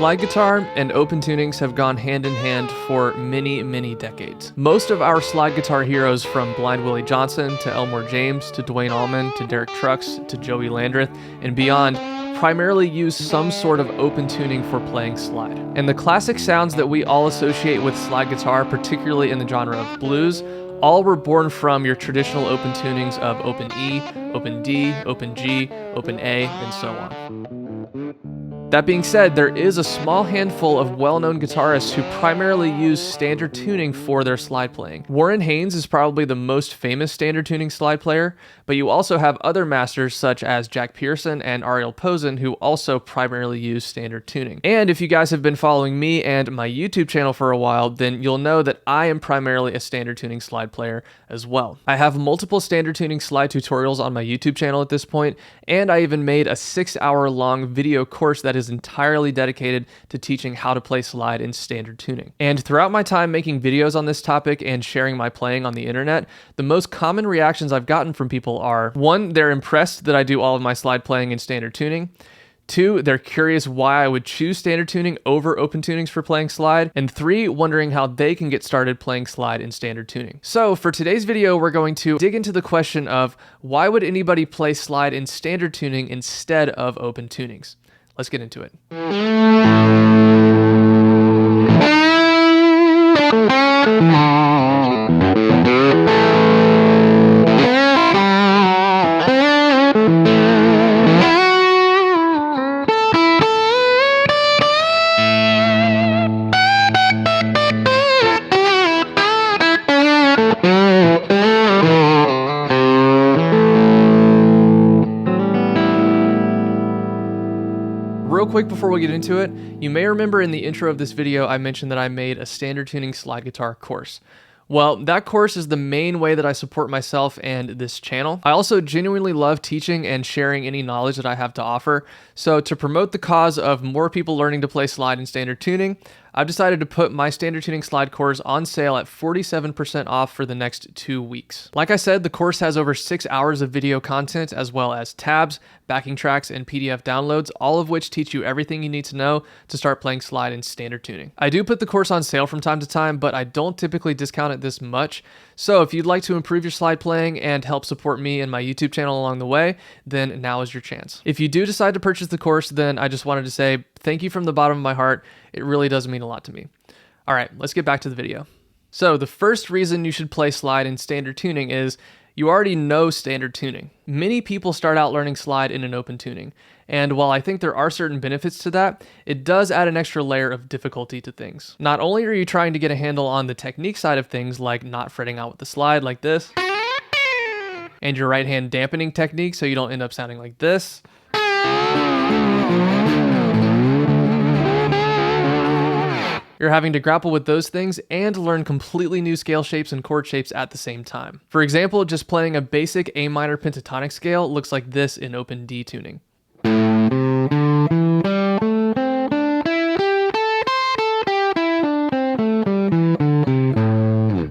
Slide guitar and open tunings have gone hand in hand for many, many decades. Most of our slide guitar heroes, from Blind Willie Johnson to Elmore James to Dwayne Allman to Derek Trucks to Joey Landreth and beyond, primarily use some sort of open tuning for playing slide. And the classic sounds that we all associate with slide guitar, particularly in the genre of blues, all were born from your traditional open tunings of open E, open D, open G, open A, and so on. That being said, there is a small handful of well-known guitarists who primarily use standard tuning for their slide playing. Warren Haynes is probably the most famous standard tuning slide player, but you also have other masters such as Jack Pearson and Ariel Posen who also primarily use standard tuning. And if you guys have been following me and my YouTube channel for a while, then you'll know that I am primarily a standard tuning slide player as well. I have multiple standard tuning slide tutorials on my YouTube channel at this point, and I even made a 6-hour-long video course that is entirely dedicated to teaching how to play slide in standard tuning. And throughout my time making videos on this topic and sharing my playing on the internet, the most common reactions I've gotten from people are: 1, they're impressed that I do all of my slide playing in standard tuning. 2, they're curious why I would choose standard tuning over open tunings for playing slide. And 3, wondering how they can get started playing slide in standard tuning. So for today's video, we're going to dig into the question of why would anybody play slide in standard tuning instead of open tunings? Let's get into it. Real quick before we get into it, you may remember in the intro of this video I mentioned that I made a standard tuning slide guitar course. Well, that course is the main way that I support myself and this channel. I also genuinely love teaching and sharing any knowledge that I have to offer. So to promote the cause of more people learning to play slide in standard tuning, I've decided to put my standard tuning slide course on sale at 47% off for the next 2 weeks. Like I said, the course has over 6 hours of video content, as well as tabs, backing tracks, and PDF downloads, all of which teach you everything you need to know to start playing slide in standard tuning. I do put the course on sale from time to time, but I don't typically discount it this much. So if you'd like to improve your slide playing and help support me and my YouTube channel along the way, then now is your chance. If you do decide to purchase the course, then I just wanted to say thank you from the bottom of my heart. It really does mean a lot to me. All right, let's get back to the video. So the first reason you should play slide in standard tuning is you already know standard tuning. Many people start out learning slide in an open tuning, and while I think there are certain benefits to that, it does add an extra layer of difficulty to things. Not only are you trying to get a handle on the technique side of things, like not fretting out with the slide like this, and your right hand dampening technique so you don't end up sounding like this, you're having to grapple with those things and learn completely new scale shapes and chord shapes at the same time. For example, just playing a basic A minor pentatonic scale looks like this in open D tuning.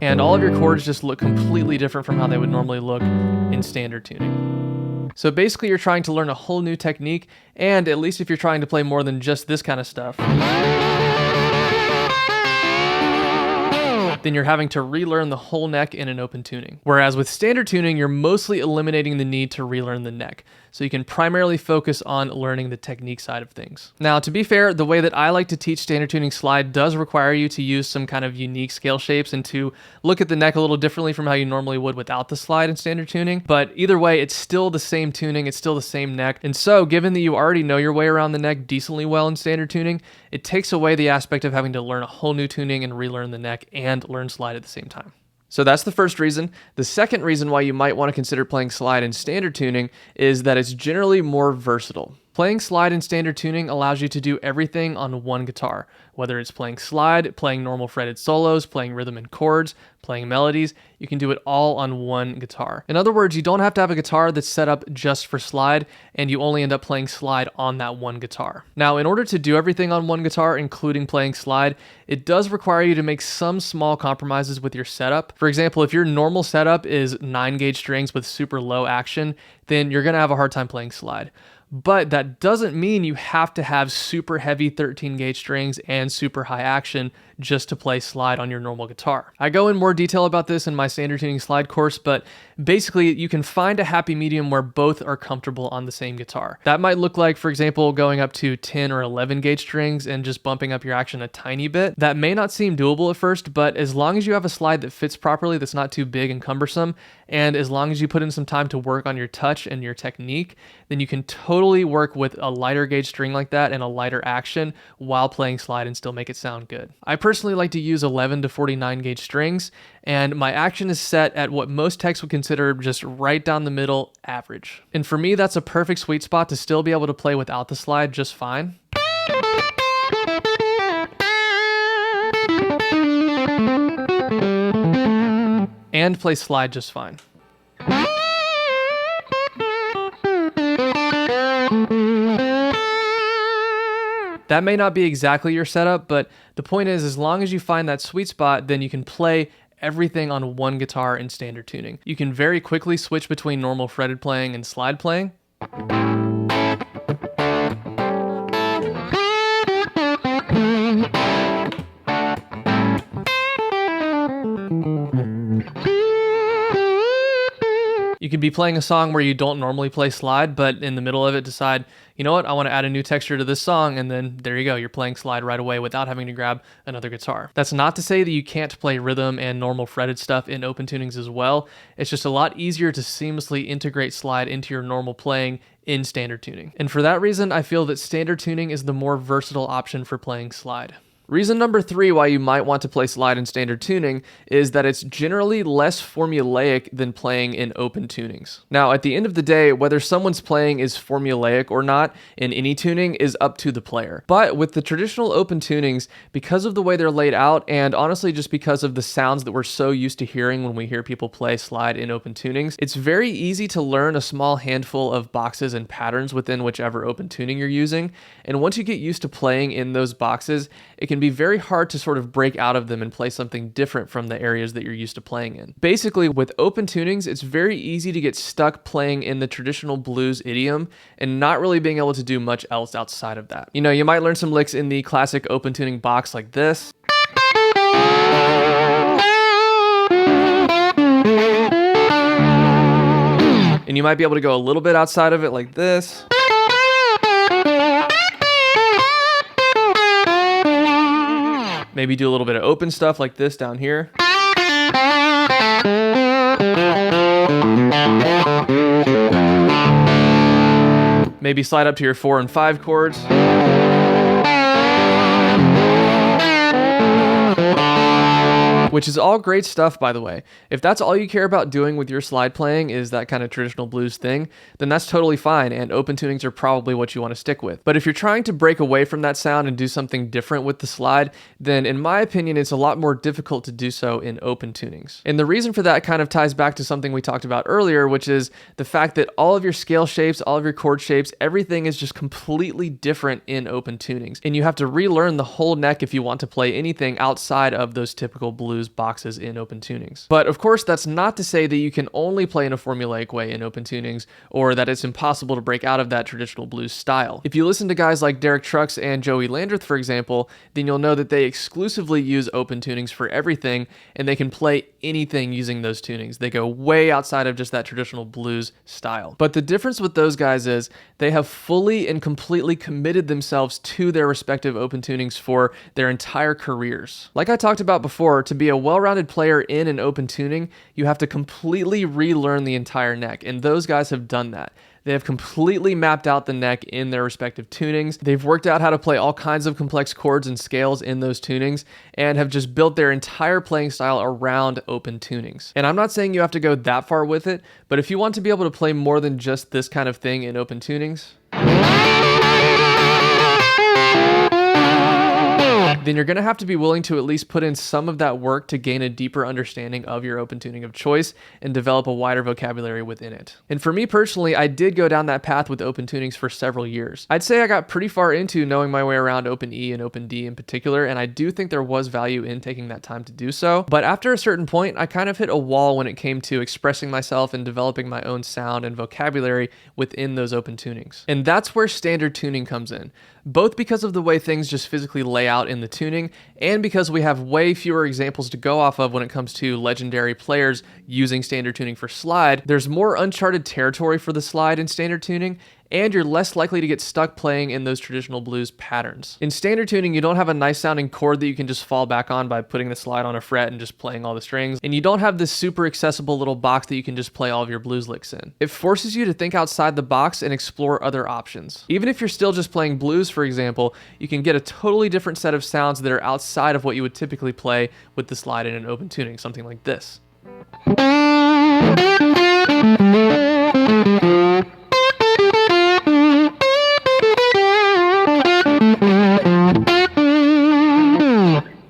And all of your chords just look completely different from how they would normally look in standard tuning. So basically you're trying to learn a whole new technique, and at least if you're trying to play more than just this kind of stuff, then you're having to relearn the whole neck in an open tuning. Whereas with standard tuning, you're mostly eliminating the need to relearn the neck, so you can primarily focus on learning the technique side of things. Now, to be fair, the way that I like to teach standard tuning slide does require you to use some kind of unique scale shapes and to look at the neck a little differently from how you normally would without the slide in standard tuning. But either way, it's still the same tuning, it's still the same neck. And so, given that you already know your way around the neck decently well in standard tuning, it takes away the aspect of having to learn a whole new tuning and relearn the neck and learn slide at the same time. So that's the first reason. The second reason why you might want to consider playing slide in standard tuning is that it's generally more versatile. Playing slide in standard tuning allows you to do everything on one guitar, whether it's playing slide, playing normal fretted solos, playing rhythm and chords, playing melodies. You can do it all on one guitar. In other words, you don't have to have a guitar that's set up just for slide, and you only end up playing slide on that one guitar. Now, in order to do everything on one guitar, including playing slide, it does require you to make some small compromises with your setup. For example, if your normal setup is 9-gauge strings with super low action, then you're gonna have a hard time playing slide. But that doesn't mean you have to have super heavy 13 gauge strings and super high action just to play slide on your normal guitar. I go in more detail about this in my standard tuning slide course, but basically you can find a happy medium where both are comfortable on the same guitar. That might look like, for example, going up to 10 or 11 gauge strings and just bumping up your action a tiny bit. That may not seem doable at first, but as long as you have a slide that fits properly, that's not too big and cumbersome, and as long as you put in some time to work on your touch and your technique, then you can totally work with a lighter gauge string like that and a lighter action while playing slide and still make it sound good. I personally like to use 11 to 49 gauge strings, and my action is set at what most techs would consider just right down the middle, average. And for me, that's a perfect sweet spot to still be able to play without the slide just fine. And play slide just fine. That may not be exactly your setup, but the point is, as long as you find that sweet spot, then you can play everything on one guitar in standard tuning. You can very quickly switch between normal fretted playing and slide playing. You could be playing a song where you don't normally play slide, but in the middle of it decide, you know what, I want to add a new texture to this song, and then there you go, you're playing slide right away without having to grab another guitar. That's not to say that you can't play rhythm and normal fretted stuff in open tunings as well. It's just a lot easier to seamlessly integrate slide into your normal playing in standard tuning. And for that reason, I feel that standard tuning is the more versatile option for playing slide. Reason number 3 why you might want to play slide in standard tuning is that it's generally less formulaic than playing in open tunings. Now, at the end of the day, whether someone's playing is formulaic or not in any tuning is up to the player. But with the traditional open tunings, because of the way they're laid out, and honestly just because of the sounds that we're so used to hearing when we hear people play slide in open tunings, it's very easy to learn a small handful of boxes and patterns within whichever open tuning you're using. And once you get used to playing in those boxes, it can be very hard to sort of break out of them and play something different from the areas that you're used to playing in. Basically, with open tunings, it's very easy to get stuck playing in the traditional blues idiom and not really being able to do much else outside of that. You know, you might learn some licks in the classic open tuning box like this. And you might be able to go a little bit outside of it like this. Maybe do a little bit of open stuff like this down here. Maybe slide up to your 4 and 5 chords. Which is all great stuff, by the way. If that's all you care about doing with your slide playing is that kind of traditional blues thing, then that's totally fine, and open tunings are probably what you want to stick with. But if you're trying to break away from that sound and do something different with the slide, then in my opinion, it's a lot more difficult to do so in open tunings. And the reason for that kind of ties back to something we talked about earlier, which is the fact that all of your scale shapes, all of your chord shapes, everything is just completely different in open tunings. And you have to relearn the whole neck if you want to play anything outside of those typical blues boxes in open tunings. But of course, that's not to say that you can only play in a formulaic way in open tunings, or that it's impossible to break out of that traditional blues style. If you listen to guys like Derek Trucks and Joey Landreth, for example, then you'll know that they exclusively use open tunings for everything, and they can play anything using those tunings. They go way outside of just that traditional blues style. But the difference with those guys is they have fully and completely committed themselves to their respective open tunings for their entire careers. Like I talked about before, to be a well-rounded player in an open tuning, you have to completely relearn the entire neck, and those guys have done that. They have completely mapped out the neck in their respective tunings. They've worked out how to play all kinds of complex chords and scales in those tunings, and have just built their entire playing style around open tunings. And I'm not saying you have to go that far with it, but if you want to be able to play more than just this kind of thing in open tunings, then you're going to have to be willing to at least put in some of that work to gain a deeper understanding of your open tuning of choice and develop a wider vocabulary within it. And for me personally, I did go down that path with open tunings for several years. I'd say I got pretty far into knowing my way around open E and open D in particular, and I do think there was value in taking that time to do so. But after a certain point, I kind of hit a wall when it came to expressing myself and developing my own sound and vocabulary within those open tunings. And that's where standard tuning comes in, both because of the way things just physically lay out in the tuning and because we have way fewer examples to go off of when it comes to legendary players using standard tuning for slide. There's more uncharted territory for the slide in standard tuning, and you're less likely to get stuck playing in those traditional blues patterns. In standard tuning, you don't have a nice sounding chord that you can just fall back on by putting the slide on a fret and just playing all the strings, and you don't have this super accessible little box that you can just play all of your blues licks in. It forces you to think outside the box and explore other options. Even if you're still just playing blues, for example, you can get a totally different set of sounds that are outside of what you would typically play with the slide in an open tuning, something like this.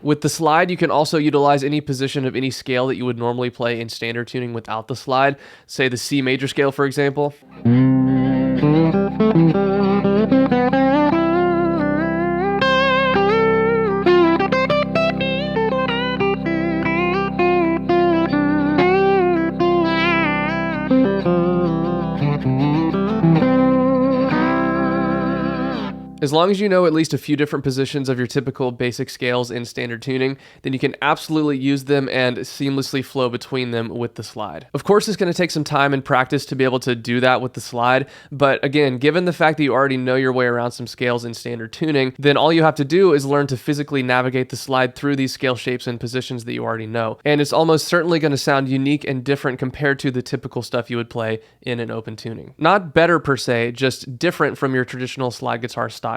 With the slide, you can also utilize any position of any scale that you would normally play in standard tuning without the slide, say the C major scale, for example. As long as you know at least a few different positions of your typical basic scales in standard tuning, then you can absolutely use them and seamlessly flow between them with the slide. Of course, it's going to take some time and practice to be able to do that with the slide, but again, given the fact that you already know your way around some scales in standard tuning, then all you have to do is learn to physically navigate the slide through these scale shapes and positions that you already know. And it's almost certainly going to sound unique and different compared to the typical stuff you would play in an open tuning. Not better per se, just different from your traditional slide guitar styles.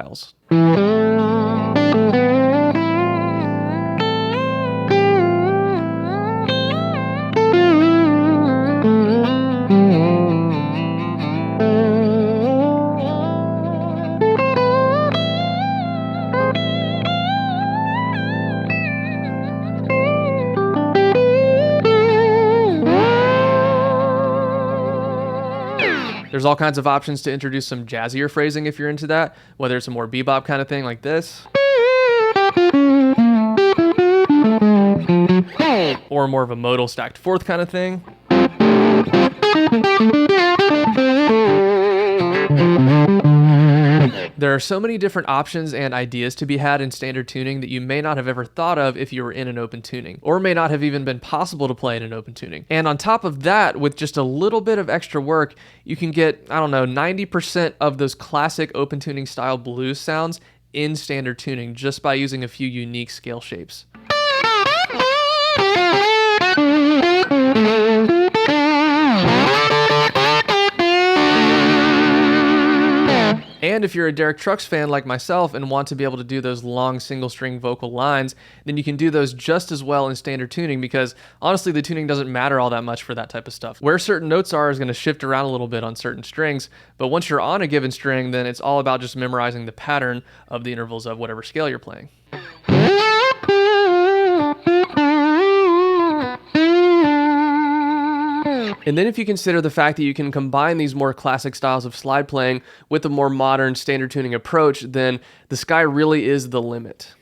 There's all kinds of options to introduce some jazzier phrasing if you're into that, whether it's a more bebop kind of thing like this, or more of a modal stacked fourth kind of thing. There are so many different options and ideas to be had in standard tuning that you may not have ever thought of if you were in an open tuning, or may not have even been possible to play in an open tuning. And on top of that, with just a little bit of extra work, you can get, 90% of those classic open tuning style blues sounds in standard tuning just by using a few unique scale shapes. And if you're a Derek Trucks fan like myself and want to be able to do those long single string vocal lines, then you can do those just as well in standard tuning, because honestly the tuning doesn't matter all that much for that type of stuff. Where certain notes are is going to shift around a little bit on certain strings, but once you're on a given string, then it's all about just memorizing the pattern of the intervals of whatever scale you're playing. And then if you consider the fact that you can combine these more classic styles of slide playing with a more modern standard tuning approach, then the sky really is the limit.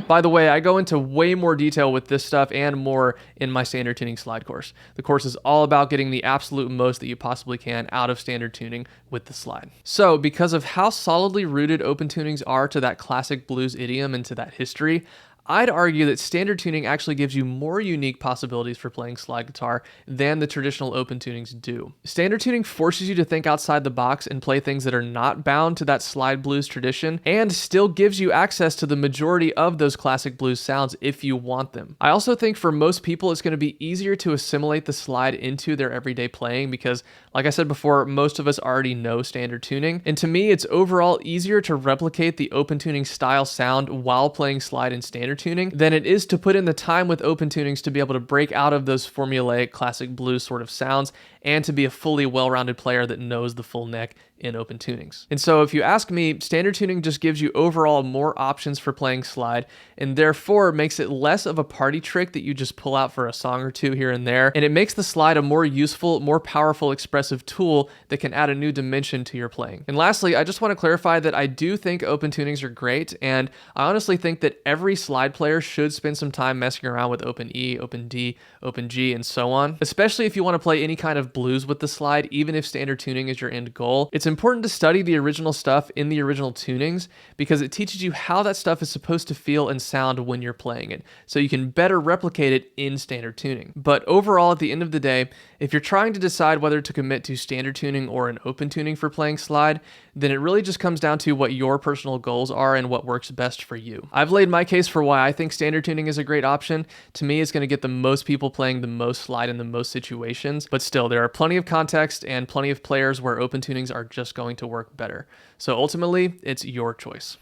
By the way, I go into way more detail with this stuff and more in my standard tuning slide course. The course is all about getting the absolute most that you possibly can out of standard tuning with the slide. So, because of how solidly rooted open tunings are to that classic blues idiom and to that history, I'd argue that standard tuning actually gives you more unique possibilities for playing slide guitar than the traditional open tunings do. Standard tuning forces you to think outside the box and play things that are not bound to that slide blues tradition, and still gives you access to the majority of those classic blues sounds if you want them. I also think for most people it's going to be easier to assimilate the slide into their everyday playing because, like I said before, most of us already know standard tuning, and to me it's overall easier to replicate the open tuning style sound while playing slide in standard tuning than it is to put in the time with open tunings to be able to break out of those formulaic classic blues sort of sounds and to be a fully well-rounded player that knows the full neck in open tunings. And so if you ask me, standard tuning just gives you overall more options for playing slide and therefore makes it less of a party trick that you just pull out for a song or two here and there, and it makes the slide a more useful, more powerful, expressive tool that can add a new dimension to your playing. And lastly, I just want to clarify that I do think open tunings are great, and I honestly think that every slide player should spend some time messing around with open E, open D, open G, and so on, especially if you want to play any kind of blues with the slide, even if standard tuning is your end goal. It's important to study the original stuff in the original tunings because it teaches you how that stuff is supposed to feel and sound when you're playing it, so you can better replicate it in standard tuning. But overall, at the end of the day, if you're trying to decide whether to commit to standard tuning or an open tuning for playing slide, then it really just comes down to what your personal goals are and what works best for you. I've laid my case for why I think standard tuning is a great option. To me, it's going to get the most people playing the most slide in the most situations, but still, there are plenty of context and plenty of players where open tunings are just going to work better. So ultimately, it's your choice.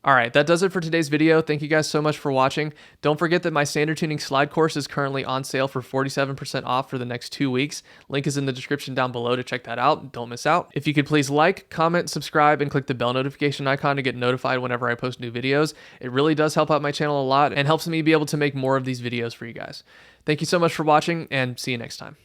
All right, that does it for today's video. Thank you guys so much for watching. Don't forget that my standard tuning slide course is currently on sale for 47% off for the next 2 weeks. Link is in the description down below to check that out. Don't miss out. If you could please like, comment, subscribe, and click the bell notification icon to get notified whenever I post new videos. It really does help out my channel a lot and helps me be able to make more of these videos for you guys. Thank you so much for watching, and see you next time.